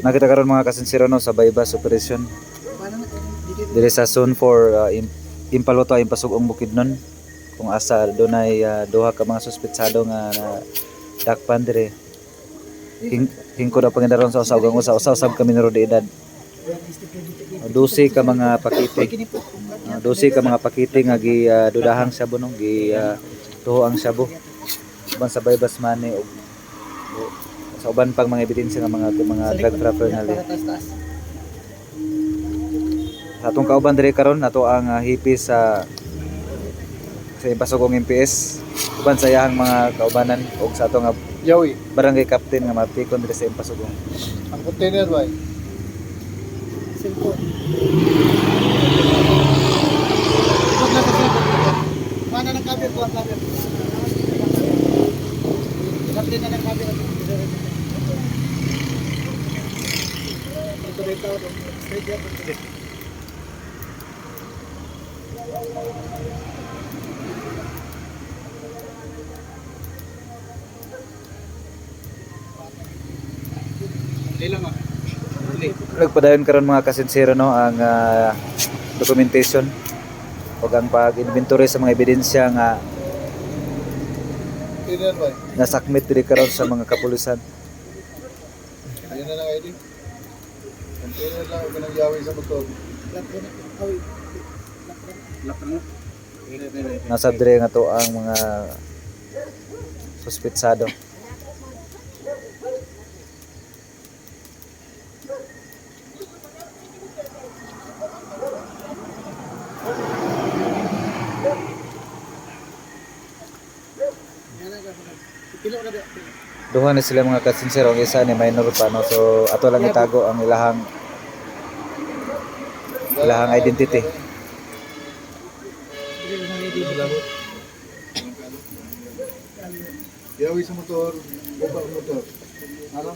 Nakita karon mga kasinsero no sa bypass operation. Diri sa zone 4 Impaloto ay pasugong Bukidnon. Kung asa dunay duha ka mga suspetsado nga dakpan dire. Hingko na pangindaron sa usaw usab kami minor de edad. 12 ka mga pakite. 12 ka mga pakite nga gi dudahang sabo no gi tuhoang sabo. Uban sa bypass money og sa uban pang mga ebidensya nga mga drug paraphernalia. Sa atong kauban diri karon nato ang hipis sa Pasugong MPS uban sa iyang mga kaubanan og sa ato nga Yawi. barangay captain nga mapikon diri sa Pasugong. Ang container ba? Cellphone. Mana ng cover ko ang cover. Kapit na ng cover. Ito dito. Straight up. Nagpadayon karon mga kasinsero no ang documentation ug ang pag-inventory sa mga ebidensya nga Container ba? nasakmit diri karon sa mga kapulisan. Yan na lang ID. Container lang o kanang yawi sa motor. Nasa diri nga to ang mga suspetsado. Duha na sila mga kasinsero, ang isa ni minor pa no, so ato lang itago ang ilahang identity. Yawi sa motor, baba ang motor. Ano?